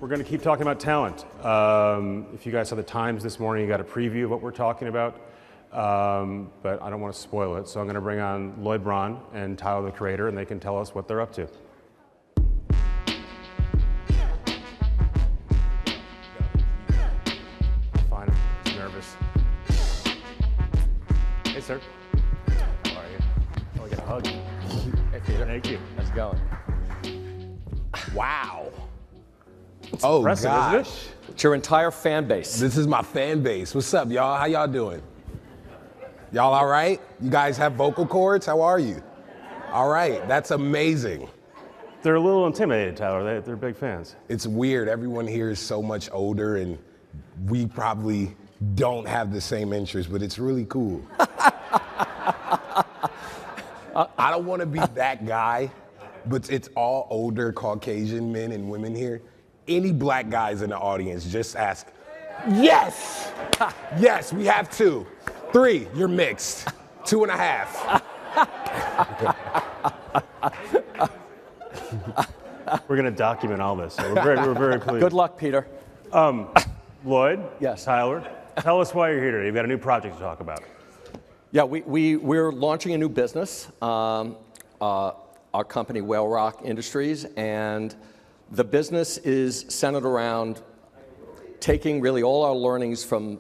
We're going to keep talking about talent. If you guys saw the Times this morning, you got a preview of what we're talking about, but I don't want to spoil it. So I'm going to bring on Lloyd Braun and Tyler, the Creator, and they can tell us what they're up to. Fine, I'm just nervous. Hey, sir. How are you? Oh, I get a hug. Hey, Peter. Thank you. How's it going? Wow. It's Oh, impressive, gosh. isn't it? It's your entire fan base. This is my fan base. What's up, y'all? How y'all doing? Y'all all right? You guys have vocal cords? How are you? All right. That's amazing. They're a little intimidated, Tyler. They're big fans. It's weird. Everyone here is so much older, and we probably don't have the same interests, but it's really cool. I don't want to be that guy, but it's all older Caucasian men and women here. Any black guys in the audience, just ask, yes! Yes, we have 2. 3, you're mixed. 2.5. We're going to document all this. So we're very pleased. Good luck, Peter. Lloyd? Yes. Tyler? Tell us why you're here today. You've got a new project to talk about. Yeah, we're launching a new business, our company, Whale Rock Industries, and the business is centered around taking really all our learnings from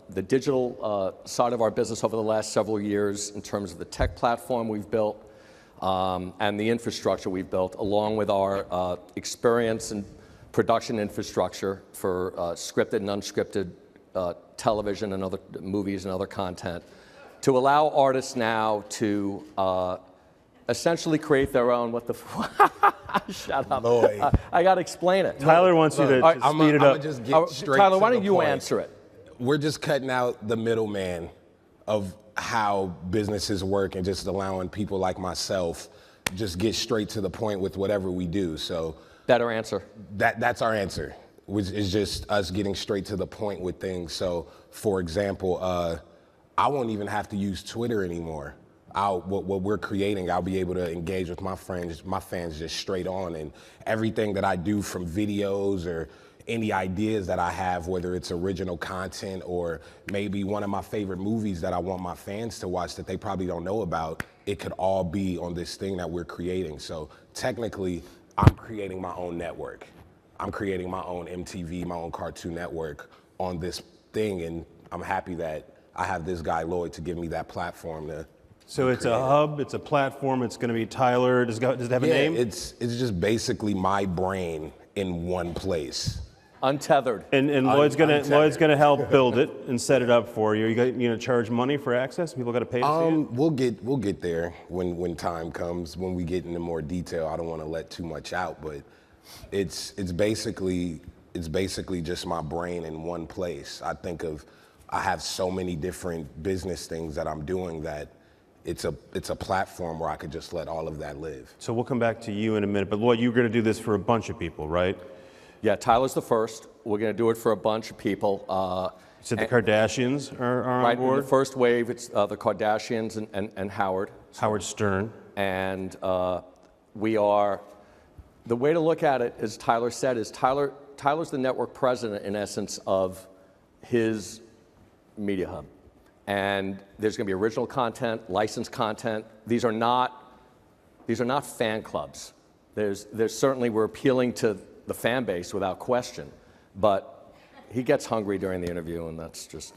the digital side of our business over the last several years in terms of the tech platform we've built and the infrastructure we've built, along with our experience and production infrastructure for scripted and unscripted television and other movies and other content, to allow artists now to essentially create their own, shut up. Lloyd. I got to explain it. Tyler wants you to speed it up. Just get straight Tyler, to why the don't you point. answer it? We're just cutting out the middleman of how businesses work and just allowing people like myself just get straight to the point with whatever we do. So Better answer. that's our answer, which is just us getting straight to the point with things. So, for example, I won't even have to use Twitter anymore. What we're creating, I'll be able to engage with my fans just straight on, and everything that I do, from videos or any ideas that I have, whether it's original content or maybe one of my favorite movies that I want my fans to watch that they probably don't know about, it could all be on this thing that we're creating. So technically, I'm creating my own network. I'm creating my own MTV, my own Cartoon Network on this thing, and I'm happy that I have this guy, Lloyd, to give me that platform to. So it's a hub, it's a platform, it's going to be Tyler. Does it have a name? It's just basically my brain in one place. Untethered. And Lloyd's gonna help build it and set it up for you. You gonna charge money for access? People got to pay to see it? We'll get there when time comes, when we get into more detail. I don't want to let too much out, but it's basically just my brain in one place. I have so many different business things that I'm doing that it's a platform where I could just let all of that live. So we'll come back to you in a minute, but Lloyd, you're gonna do this for a bunch of people, right? Yeah, Tyler's the first. We're going to do it for a bunch of people. So the Kardashians are on Right, in board? the first wave, it's the Kardashians and Howard. Howard Stern. And we are, the way to look at it, as Tyler said, is Tyler's the network president, in essence, of his media hub. And there's going to be original content, licensed content. These are not fan clubs. There's certainly, we're appealing to the fan base without question, but he gets hungry during the interview, and that's just,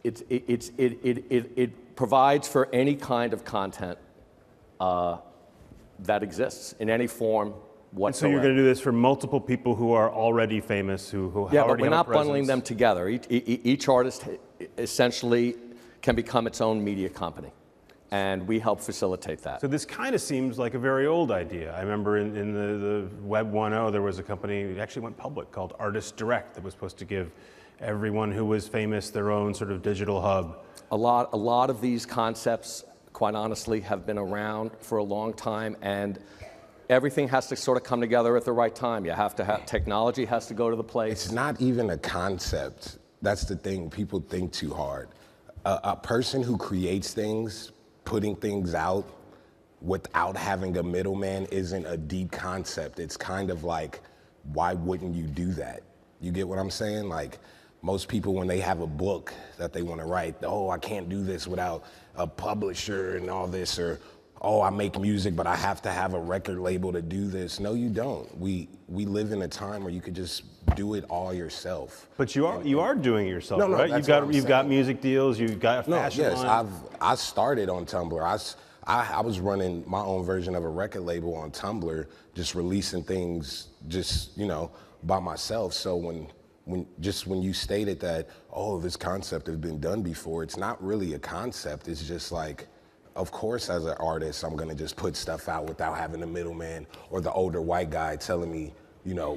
it provides for any kind of content that exists in any form whatsoever. And so you're going to do this for multiple people who are already famous, who yeah, already but we're have not a presence. bundling them together. Each artist essentially can become its own media company, and we help facilitate that. So this kind of seems like a very old idea. I remember in the Web 1.0, there was a company, it actually went public, called Artist Direct, that was supposed to give everyone who was famous their own sort of digital hub. A lot of these concepts, quite honestly, have been around for a long time, and everything has to sort of come together at the right time. You have to have, technology has to go to the place. It's not even a concept. That's the thing, people think too hard. A person who creates things, putting things out without having a middleman isn't a deep concept. It's kind of like why wouldn't you do that? You get what I'm saying? Like, most people, when they have a book that they want to write, oh, I can't do this without a publisher and all this, or, oh, I make music, but I have to have a record label to do this. No, you don't. We live in a time where you could just do it all yourself. But you are doing it yourself, No, right? that's You've got music deals, you've got a fashion yes, line. I started on Tumblr. I was running my own version of a record label on Tumblr, just releasing things just, by myself. So when you stated that, oh, this concept has been done before, it's not really a concept. It's just like, of course, as an artist, I'm gonna just put stuff out without having a middleman or the older white guy telling me,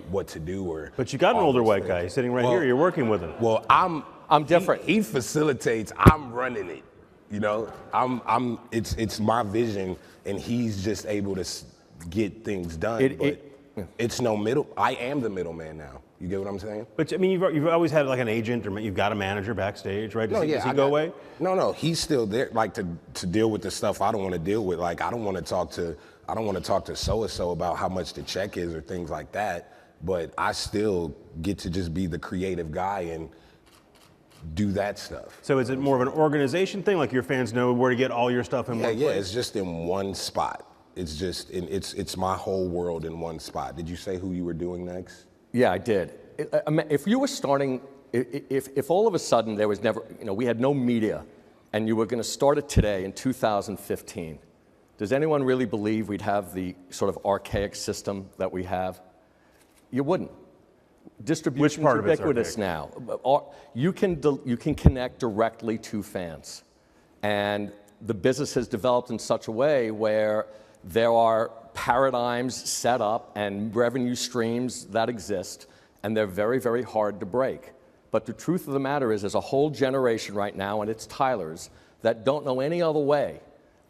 what to do. Or But you got an older white guy sitting right here. You're working with him. Well, I'm different. He facilitates. I'm running it. It's my vision, and he's just able to get things done. It's no middle. I am the middleman now. You get what I'm saying? But I mean, you've always had like an agent, or you've got a manager backstage, right? Does he go away? No, he's still there, like to deal with the stuff I don't want to deal with. Like, I don't want to talk to so-and-so about how much the check is or things like that. But I still get to just be the creative guy and do that stuff. So is it more of an organization thing? Like your fans know where to get all your stuff in one place? Yeah, it's just in one spot. It's just it's my whole world in one spot. Did you say who you were doing next? Yeah, I did. If you were starting, if all of a sudden there was never, we had no media, and you were going to start it today in 2015, does anyone really believe we'd have the sort of archaic system that we have? You wouldn't. Distribution is ubiquitous now. You can connect directly to fans, and the business has developed in such a way where there are paradigms set up and revenue streams that exist, and they're very, very hard to break. But the truth of the matter is, there's a whole generation right now, and it's Tyler's, that don't know any other way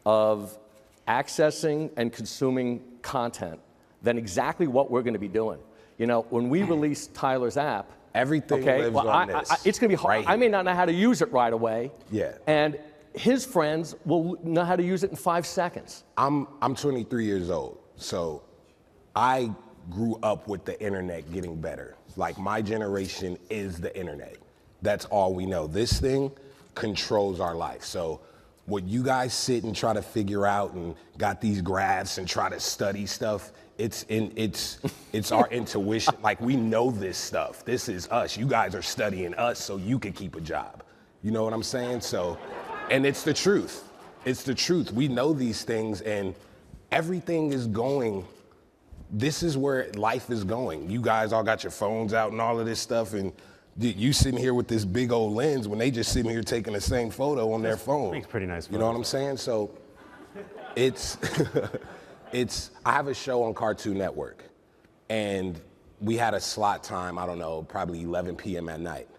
of accessing and consuming content than exactly what we're going to be doing. When we release Tyler's app, everything lives on this. it's going to be hard. Right I may not know how to use it right away. Yeah. And his friends will know how to use it in 5 seconds. I'm 23 years old, so I grew up with the internet getting better. Like, my generation is the internet. That's all we know. This thing controls our life. So what you guys sit and try to figure out and got these graphs and try to study stuff, it's our intuition. Like, we know this stuff. This is us. You guys are studying us so you can keep a job. You know what I'm saying? So, and it's the truth. It's the truth. We know these things, and everything is going. This is where life is going. You guys all got your phones out and all of this stuff, and you sitting here with this big old lens when they just sitting here taking the same photo on their phone. Makes pretty nice photos. You know what I'm saying? So it's I have a show on Cartoon Network, and we had a slot time, I don't know, probably 11 p.m. at night.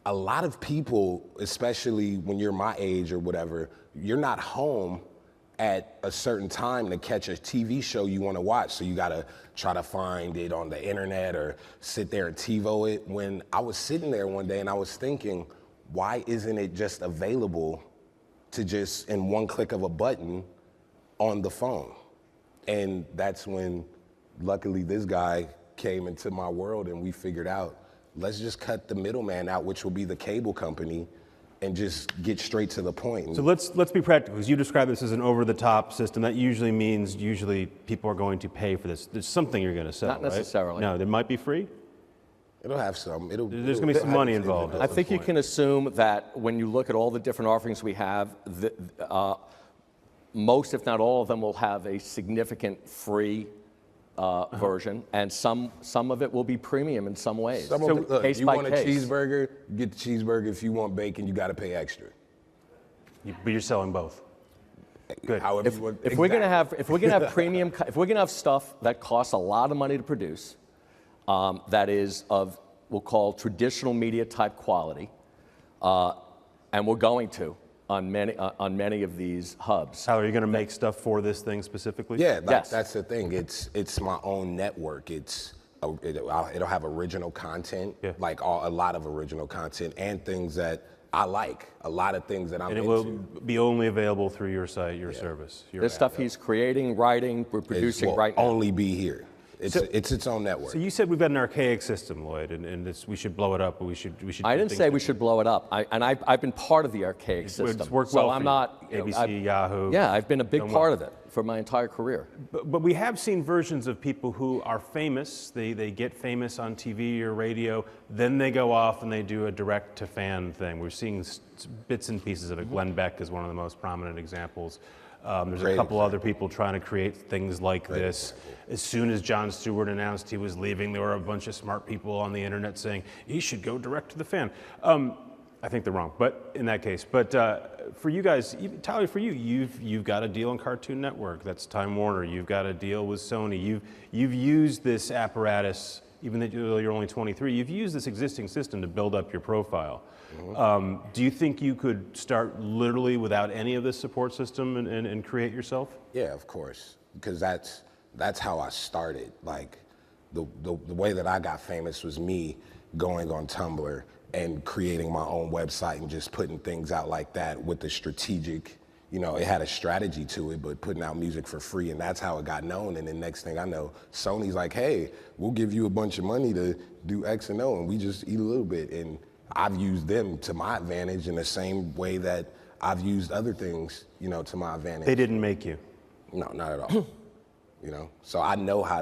A lot of people, especially when you're my age or whatever, you're not home at a certain time to catch a TV show you want to watch. So you got to try to find it on the internet or sit there and TiVo it. When I was sitting there one day and I was thinking, why isn't it just available to just in one click of a button on the phone? And that's when, luckily, this guy came into my world and we figured out, let's just cut the middleman out, which will be the cable company, and just get straight to the point. So let's be practical, because you describe this as an over-the-top system. That usually means people are going to pay for this. There's something you're going to sell, Not necessarily. Right? No, there might be free? It'll have some. There's going to be some money involved. I think you can assume that when you look at all the different offerings we have, most, if not all of them, will have a significant free version, and some of it will be premium in some ways. Look, you want a cheeseburger, you get the cheeseburger. If you want bacon, you got to pay extra. But you're selling both. Good. However If you want, we're gonna have premium, if we're gonna have stuff that costs a lot of money to produce, that is of we'll call traditional media type quality, and we're going to on many of these hubs. How are you going to make stuff for this thing specifically? Yeah, Yes. that's the thing. It's my own network. It'll have original content, like a lot of original content, and things that I like. A lot of things that I'm And it into. will be only available through your site, your service. Your There's app. stuff he's creating, writing, we're producing will right now. only be here. It's its own network. So you said we've got an archaic system, Lloyd, and we should blow it up, but we should. I didn't say we should blow it up. I've been part of the archaic system. It's worked so well I'm for not you. ABC, Yahoo. Yeah, I've been a big part of it for my entire career. But we have seen versions of people who are famous. They get famous on TV or radio, then they go off and they do a direct-to-fan thing. We're seeing bits and pieces of it. Glenn Beck is one of the most prominent examples. There's a couple other people trying to create things like this. As soon as Jon Stewart announced he was leaving, there were a bunch of smart people on the internet saying, he should go direct to the fan. I think they're wrong, but in that case. But for you guys, Tyler, for you, you've got a deal on Cartoon Network. That's Time Warner. You've got a deal with Sony. You've used this apparatus, even though you're only 23, you've used this existing system to build up your profile. Do you think you could start literally without any of this support system and create yourself? Yeah, of course, because that's how I started. Like the way that I got famous was me going on Tumblr and creating my own website and just putting things out like that with the strategic, it had a strategy to it, but putting out music for free, and that's how it got known. And then next thing I know, Sony's like, hey, we'll give you a bunch of money to do X and O, and we just eat a little bit. And I've used them to my advantage in the same way that I've used other things, to my advantage. They didn't make you? No, not at all. So I know how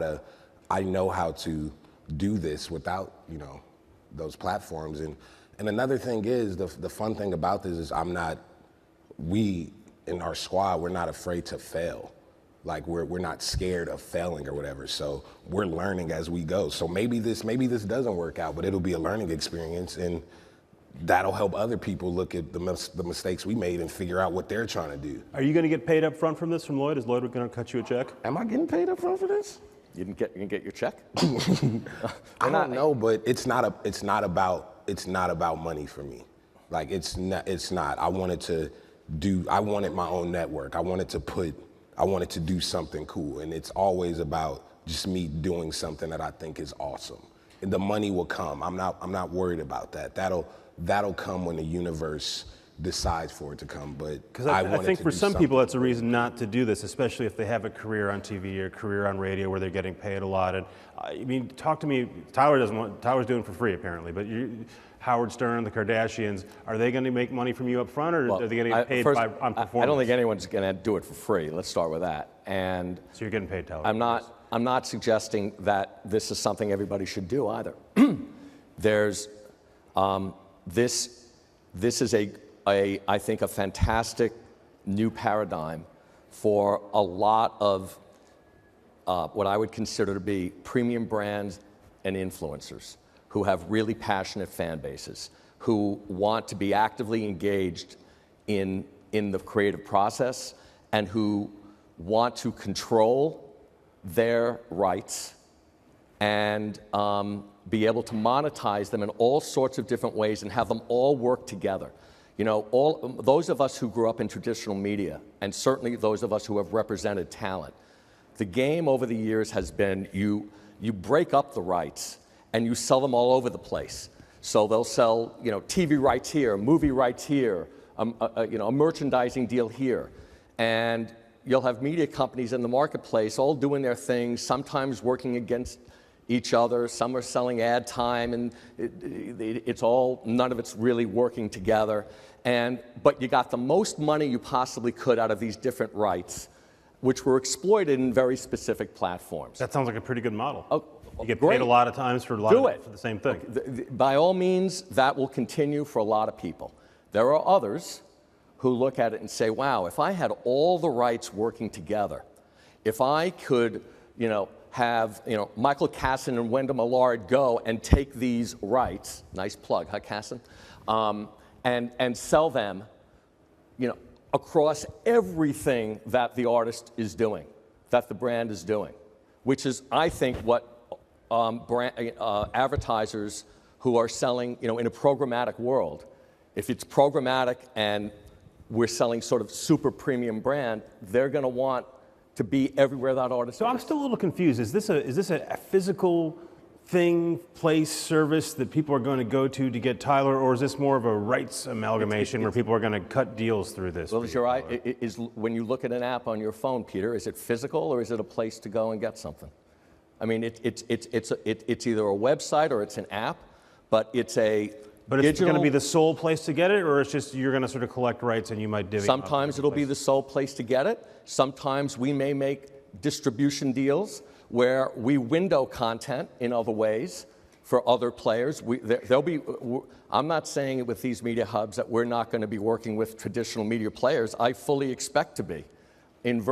to do this without, those platforms. And another thing is, the fun thing about this is we in our squad, we're not afraid to fail. Like we're not scared of failing or whatever. So we're learning as we go. So maybe this doesn't work out, but it'll be a learning experience, and that'll help other people look at the mistakes we made and figure out what they're trying to do. Are you going to get paid up front from this from Lloyd? Is Lloyd going to cut you a check? Am I getting paid up front for this? You can get your check? I don't know, but it's not about money for me. Like it's not. I wanted my own network. I wanted to do something cool, and it's always about just me doing something that I think is awesome. And the money will come. I'm not worried about that. That'll come when the universe decides for it to come. But because I think for some people that's a reason not to do this, especially if they have a career on TV or a career on radio where they're getting paid a lot. And I mean, talk to me. Tyler's doing it for free apparently, but Howard Stern, the Kardashians, are they going to make money from you up front, or are they going to get paid on performance? I don't think anyone's going to do it for free. Let's start with that. And so you're getting paid, Tyler. I'm not suggesting that this is something everybody should do either. There's this is I think a fantastic new paradigm for a lot of what I would consider to be premium brands and influencers who have really passionate fan bases, who want to be actively engaged in the creative process, and who want to control their rights and be able to monetize them in all sorts of different ways and have them all work together. All those of us who grew up in traditional media, and certainly those of us who have represented talent, the game over the years has been you break up the rights and you sell them all over the place. So they'll sell TV rights here, movie rights here, a merchandising deal here, and you'll have media companies in the marketplace all doing their thing, sometimes working against each other. Some are selling ad time, and none of it's really working together. But you got the most money you possibly could out of these different rights, which were exploited in very specific platforms. That sounds like a pretty good model. Oh, you get great. paid a lot of times for for the same thing. By all means, that will continue for a lot of people. There are others who look at it and say, wow, if I had all the rights working together, if I could, have Michael Casson and Wendell Millard go and take these rights, nice plug, huh, Casson, and sell them, across everything that the artist is doing, that the brand is doing, which is, I think, what advertisers who are selling, in a programmatic world, if it's programmatic and we're selling sort of super premium brand, they're going to want to be everywhere that artist is. So I'm still a little confused. Is this a physical thing, place, service that people are going to go to get Tyler, or is this more of a rights amalgamation where people are going to cut deals through this? Well, when you look at an app on your phone, Peter, is it physical or is it a place to go and get something? I mean, it's either a website or it's an app, but it's a But it's digital. going to be the sole place to get it, or it's just you're going to sort of collect rights and you might divvy them up Sometimes it'll be the sole place to get it. Sometimes we may make distribution deals where we window content in other ways for other players. I'm not saying with these media hubs that we're not going to be working with traditional media players. I fully expect to be in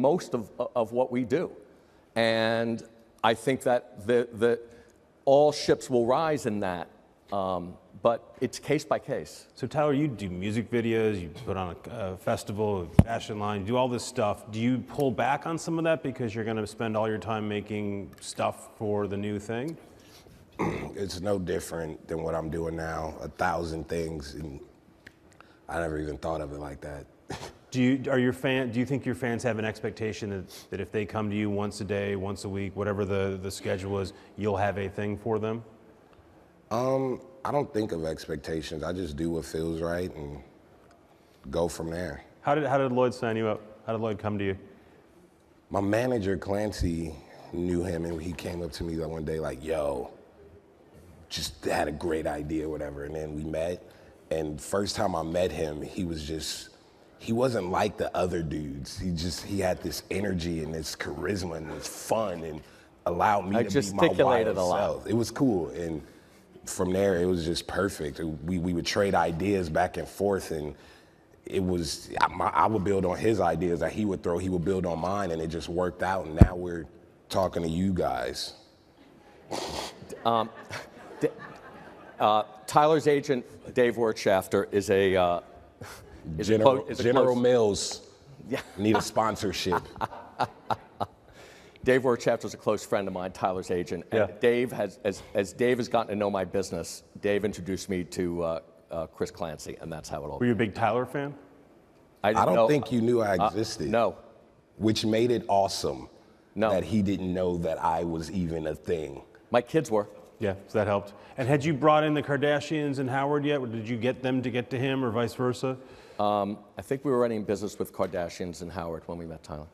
most of what we do. And I think that all ships will rise in that. But it's case by case. So Tyler, you do music videos, you put on a festival, a fashion line, you do all this stuff. Do you pull back on some of that because you're going to spend all your time making stuff for the new thing? It's no different than what I'm doing now. 1,000 things, and I never even thought of it like that. Do you think your fans have an expectation that if they come to you once a day, once a week, whatever the schedule is, you'll have a thing for them? I don't think of expectations. I just do what feels right and go from there. How did Lloyd sign you up? How did Lloyd come to you? My manager, Clancy, knew him, and he came up to me one day like, yo, just had a great idea, whatever. And then we met, and first time I met him, he wasn't like the other dudes. He had this energy and this charisma and this fun and allowed me to be my gesticulated wild a lot. self. It was cool. And from there, it was just perfect. We would trade ideas back and forth, and I would build on his ideas that he would throw, he would build on mine, and it just worked out, and now we're talking to you guys. Tyler's agent, Dave Wertschafter, is a General Mills Yeah. need a sponsorship. Dave Wertschafter is a close friend of mine, Tyler's agent. And Yeah. Dave as Dave has gotten to know my business, Dave introduced me to Chris Clancy, and that's how it all. Were you a big Tyler fan? I don't think you knew I existed. No. Which made it awesome No. that he didn't know that I was even a thing. My kids were. Yeah, so that helped. And had you brought in the Kardashians and Howard yet? Or did you get them to get to him, or vice versa? I think we were already in business with Kardashians and Howard when we met Tyler.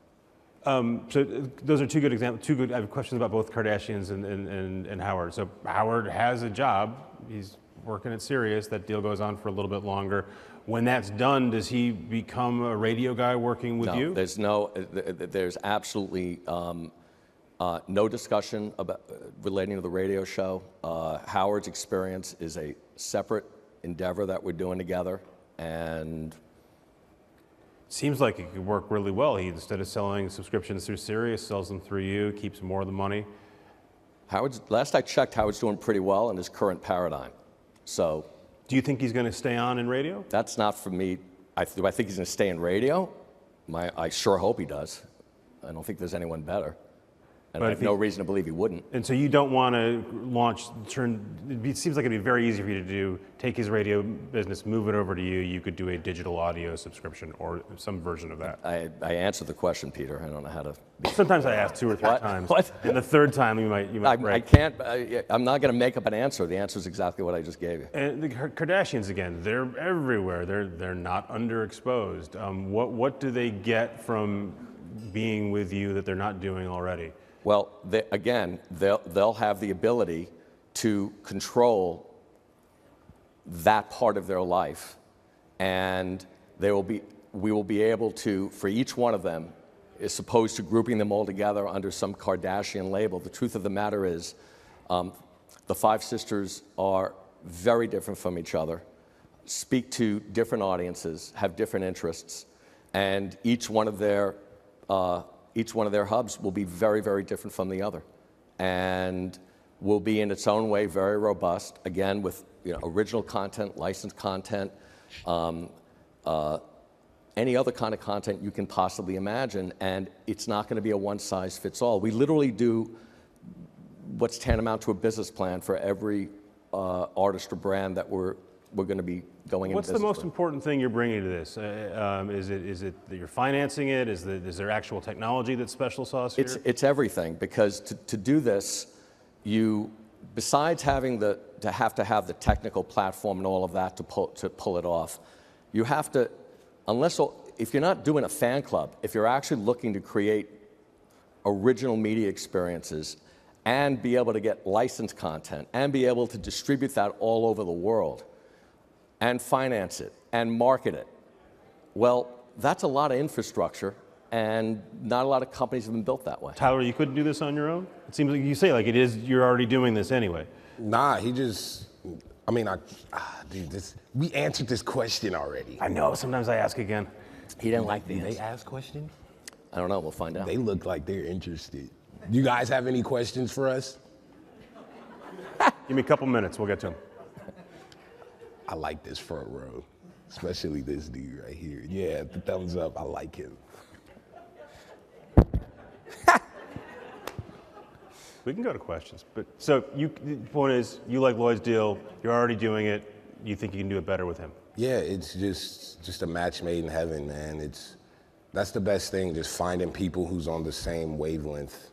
So those are two good examples. I have questions about both Kardashians and Howard. So Howard has a job. He's working at Sirius. That deal goes on for a little bit longer. When that's done, does he become a radio guy working with you? There's absolutely no discussion about relating to the radio show. Howard's experience is a separate endeavor that we're doing together, and Seems like it could work really well. He, instead of selling subscriptions through Sirius, sells them through you, keeps more of the money. Last I checked, Howard's doing pretty well in his current paradigm. So Do you think he's going to stay on in radio? that's not for me. Do I think he's going to stay in radio? I sure hope he does. I don't think there's anyone better. And I have no reason to believe he wouldn't. And so you don't want to it seems like it'd be very easy for you to take his radio business, move it over to you. You could do a digital audio subscription or some version of that. I answered the question, Peter. I don't know how to. Sometimes I ask 2 or 3 times. What? And the third time you might I break. can't. I'm not going to make up an answer. The answer is exactly what I just gave you. And the Kardashians, again, they're everywhere. They're not underexposed. What do they get from being with you that they're not doing already? Well, they'll have the ability to control that part of their life, and we will be able to, for each one of them, as opposed to grouping them all together under some Kardashian label. The truth of the matter is, the 5 sisters are very different from each other, speak to different audiences, have different interests, and each one of their hubs will be very, very different from the other, and will be in its own way very robust. Again, with original content, licensed content, any other kind of content you can possibly imagine, and it's not going to be a one-size-fits-all. We literally do what's tantamount to a business plan for every artist or brand that we're going to be going into What's the most important thing you're bringing to this? Is it that you're financing it? Is there actual technology that's special sauce here? It's everything, because to do this, besides having to have the technical platform and all of that to pull it off, you have to, if you're not doing a fan club, if you're actually looking to create original media experiences and be able to get licensed content and be able to distribute that all over the world and finance it and market it, well, that's a lot of infrastructure, and not a lot of companies have been built that way. Tyler, you couldn't do this on your own? It seems like you say like it is, you're already doing this anyway. Nah, he just, I mean, dude, we answered this question already. I know, sometimes I ask again. He didn't like the Did they answer. ask questions? I don't know, we'll find out. They look like they're interested. You guys have any questions for us? Give me a couple minutes, we'll get to them. I like this front row, especially this dude right here. Yeah, the thumbs up, I like him. We can go to questions, but the point is, you like Lloyd's deal, you're already doing it, you think you can do it better with him? Yeah, it's just a match made in heaven, man. That's the best thing, just finding people who's on the same wavelength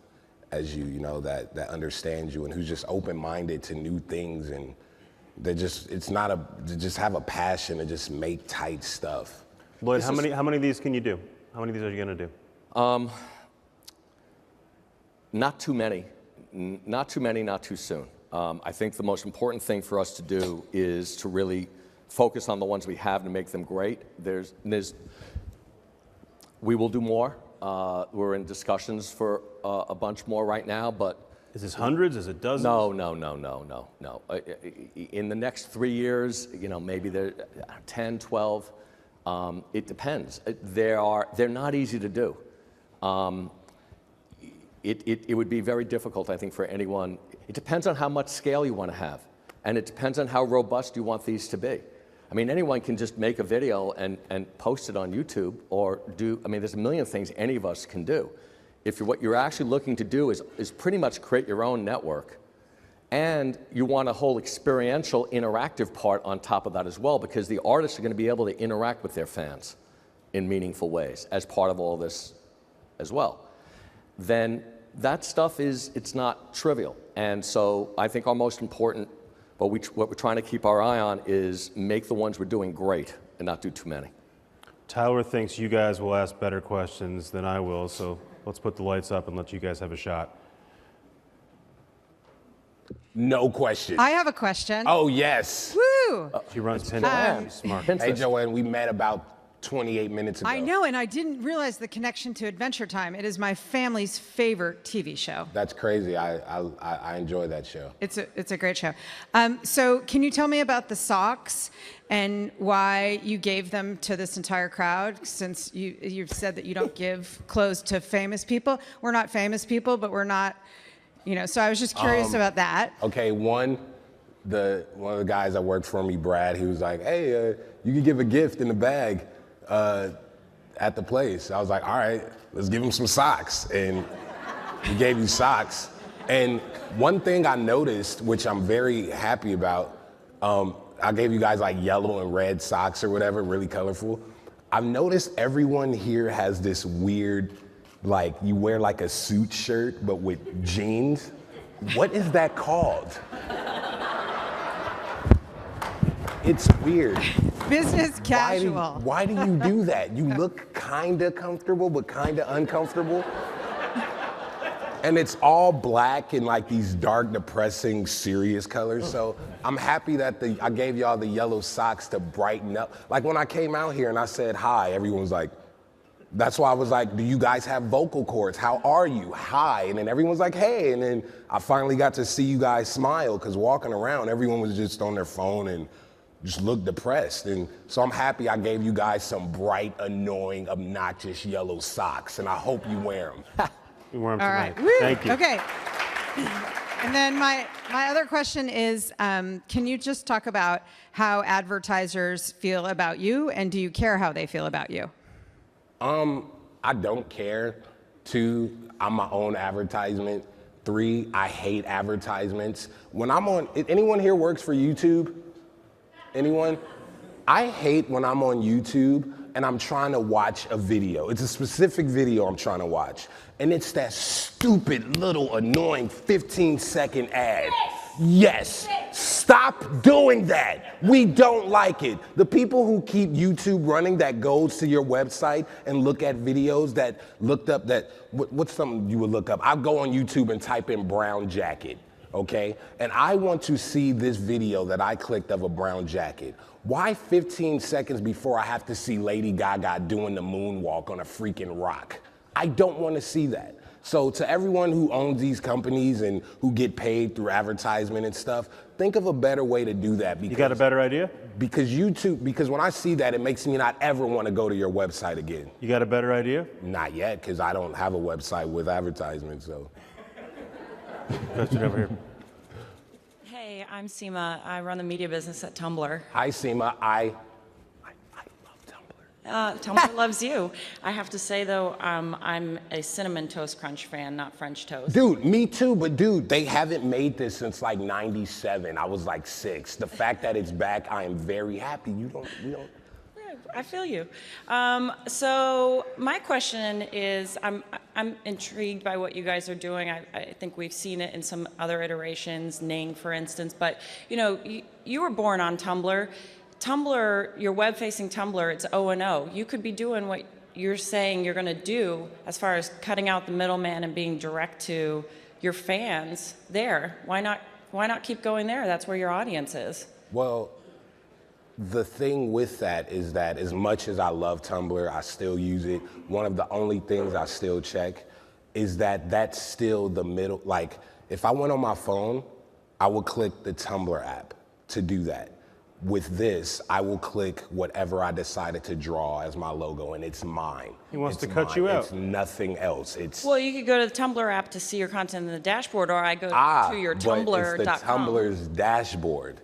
as you, you know, that understands you and who's just open-minded to new things, and they just have a passion to just make tight stuff. Lloyd, how many of these can you do? How many of these are you gonna do? Not too many. Not too many, not too soon. I think the most important thing for us to do is to really focus on the ones we have to make them great. We will do more. We're in discussions for a bunch more right now, but Is this hundreds? Is it dozens? No. In the next 3 years, you know, maybe they're 10, 12. It depends. They're not easy to do. It would be very difficult, I think, for anyone. It depends on how much scale you want to have, and it depends on how robust you want these to be. I mean, anyone can just make a video and post it on YouTube, or there's a million things any of us can do. What you're actually looking to do is pretty much create your own network, and you want a whole experiential, interactive part on top of that as well, because the artists are going to be able to interact with their fans in meaningful ways as part of all this as well. Then that stuff it's not trivial. And so I think our most important, what we're trying to keep our eye on is make the ones we're doing great and not do too many. Tyler thinks you guys will ask better questions than I will, so let's put the lights up and let you guys have a shot. No question. I have a question. Oh, yes. Woo! She runs Tinder. She's smart. Hey, Joanne, we met about 28 minutes ago. I know, and I didn't realize the connection to Adventure Time. It is my family's favorite TV show. That's crazy. I enjoy that show. It's a great show. So can you tell me about the socks and why you gave them to this entire crowd, since you've said that you don't give clothes to famous people? We're not famous people, but we're not, so I was just curious about that. Okay, one of the guys that worked for me, Brad, he was like, hey, you can give a gift in the bag at the place. I was like, all right, let's give him some socks. And he gave you socks. And one thing I noticed, which I'm very happy about, I gave you guys like yellow and red socks or whatever, really colorful. I've noticed everyone here has this weird, like you wear like a suit shirt, but with jeans. What is that called? It's weird. Business casual. Why do you do that? You look kinda comfortable, but kinda uncomfortable. And it's all black and like these dark, depressing, serious colors. So I'm happy that I gave y'all the yellow socks to brighten up. Like when I came out here and I said hi, everyone was like, that's why I was like, do you guys have vocal cords? How are you? Hi. And then everyone's like, hey. And then I finally got to see you guys smile, because walking around, everyone was just on their phone and just looked depressed. And so I'm happy I gave you guys some bright, annoying, obnoxious yellow socks, and I hope you wear them. You wear them All tonight. right. Woo. Thank you. Okay. And then my other question is, can you just talk about how advertisers feel about you, and do you care how they feel about you? I don't care. 2, I'm my own advertisement. 3, I hate advertisements. When I'm on, anyone here works for YouTube? Anyone? I hate when I'm on YouTube and I'm trying to watch a video. It's a specific video I'm trying to watch. And it's that stupid little annoying 15-second ad. Yes, Stop doing that. We don't like it. The people who keep YouTube running that goes to your website and look at videos that looked up that, what's something you would look up? I'll go on YouTube and type in brown jacket, okay? And I want to see this video that I clicked of a brown jacket. Why 15 seconds before I have to see Lady Gaga doing the moonwalk on a freaking rock? I don't want to see that. So to everyone who owns these companies and who get paid through advertisement and stuff, think of a better way to do that. Because, You got a better idea? Because YouTube, because when I see that, it makes me not ever want to go to your website again. You got a better idea? Not yet, because I don't have a website with advertisement, so. Question over here. Hey, I'm Seema. I run the media business at Tumblr. Hi, Seema. I love Tumblr. Tumblr loves you. I have to say, though, I'm a Cinnamon Toast Crunch fan, not French toast. Dude, me too, but dude, they haven't made this since like 97. I was like 6. The fact that it's back, I am very happy. We don't. Yeah, I feel you. So my question is, I'm intrigued by what you guys are doing. I think we've seen it in some other iterations, Ning, for instance. But you know, you were born on Tumblr. Tumblr, your web-facing Tumblr, it's O&O. You could be doing what you're saying you're going to do as far as cutting out the middleman and being direct to your fans there. Why not keep going there? That's where your audience is. Well, the thing with that is that as much as I love Tumblr, I still use it. One of the only things I still check is that that's still the middle. Like, if I went on my phone, I would click the Tumblr app to do that. With this, I will click whatever I decided to draw as my logo, and it's mine. He wants It's to cut mine. you out. It's nothing else. It's Well, you could go to the Tumblr app to see your content in the dashboard, or I go to your but it's the Tumblr.com. Tumblr's dashboard,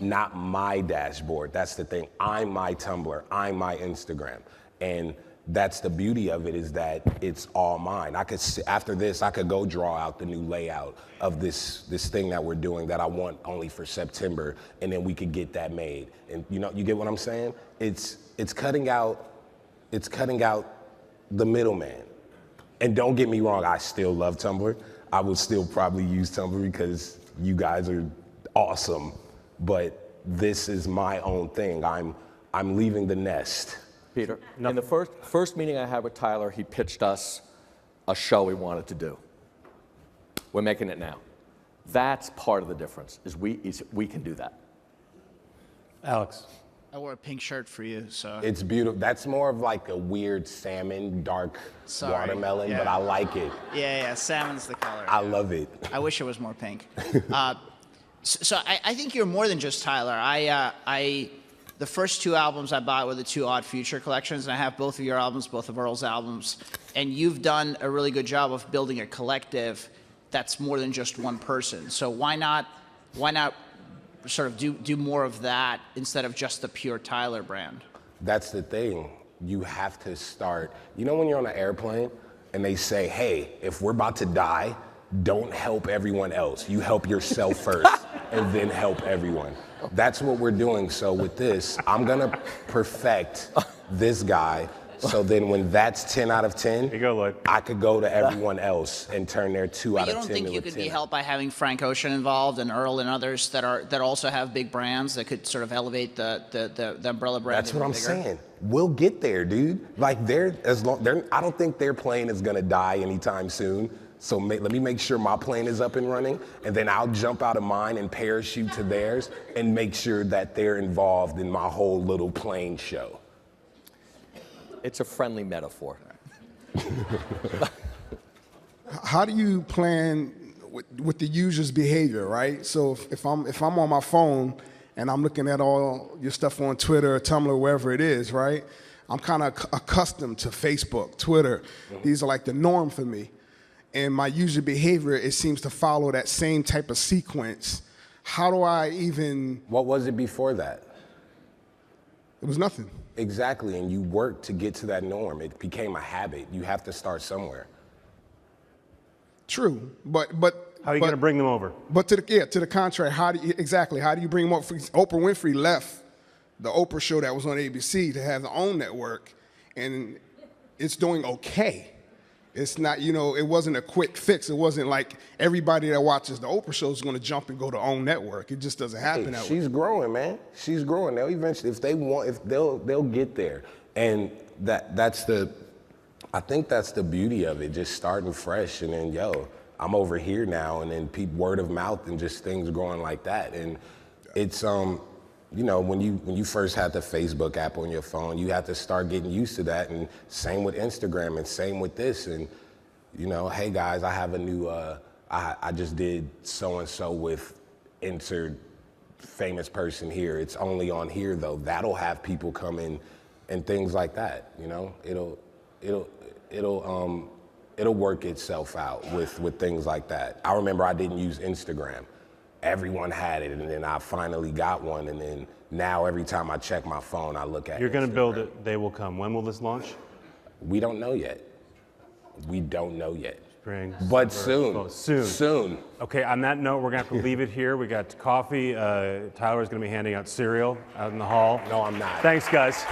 not my dashboard. That's the thing. I'm my Tumblr. I'm my Instagram, and that's the beauty of it, is that it's all mine. I could after this, I could go draw out the new layout of this thing that we're doing that I want only for September, and then we could get that made. And you know, you get what I'm saying? It's cutting out the middleman. And don't get me wrong, I still love Tumblr. I would still probably use Tumblr because you guys are awesome. But this is my own thing. I'm leaving the nest. Peter, in the first meeting I had with Tyler, he pitched us a show we wanted to do. We're making it now. That's part of the difference, is we can do that. Alex. I wore a pink shirt for you, so. It's beautiful. That's more of like a weird salmon, dark watermelon, yeah. but I like it. Yeah, salmon's the color. I love it. I wish it was more pink. So I think you're more than just Tyler. The first 2 albums I bought were the 2 Odd Future collections, and I have both of your albums, both of Earl's albums. And you've done a really good job of building a collective that's more than just one person. So why not sort of do more of that instead of just the pure Tyler brand? That's the thing. You have to start. You know when you're on an airplane and they say, hey, if we're about to die, don't help everyone else. You help yourself first and then help everyone. That's what we're doing. So with this, I'm gonna perfect this guy. So then when that's 10 out of 10, Here you go, Lloyd. I could go to everyone else and turn their 2 out You of 10 don't think to you a could 10. be helped by having Frank Ocean involved and Earl and others that also have big brands that could sort of elevate the umbrella brand? That's what even I'm bigger? saying. We'll get there, dude. Like I don't think their plane is gonna die anytime soon. So let me make sure my plane is up and running, and then I'll jump out of mine and parachute to theirs and make sure that they're involved in my whole little plane show. It's a friendly metaphor. How do you plan with the user's behavior, right? So if I'm on my phone and I'm looking at all your stuff on Twitter, Tumblr, wherever it is, right? I'm kind of accustomed to Facebook, Twitter. These are like the norm for me. And my user behavior, it seems to follow that same type of sequence. How do I even... What was it before that? It was nothing. Exactly, and you worked to get to that norm. It became a habit. You have to start somewhere. True, but How are you going to bring them over? But to the contrary, how do you bring them up? Oprah Winfrey left the Oprah show that was on ABC to have their own network, and it's doing okay. It's not, you know, it wasn't a quick fix. It wasn't like everybody that watches the Oprah show is going to jump and go to own network. It just doesn't happen that way. She's growing, man. She's growing. They'll eventually, if they want, if they'll get there. And I think that's the beauty of it, just starting fresh, and then, yo, I'm over here now, and then word of mouth and just things growing like that. And it's, you know, when you first had the Facebook app on your phone, you had to start getting used to that, and same with Instagram, and same with this, and, you know, hey guys, I have a new, I just did so-and-so with insert famous person here. It's only on here though. That'll have people come in and things like that, you know? It'll work itself out with things like that. I remember I didn't use Instagram. Everyone had it, and then I finally got one, and then now every time I check my phone, I look at You're going to Instagram. build it. They will come. When will this launch? We don't know yet. We don't know yet. Spring. But summer, soon. Soon. Soon. Okay, on that note, we're going to have to leave it here. We got coffee. Tyler's going to be handing out cereal out in the hall. No, I'm not. Thanks, guys.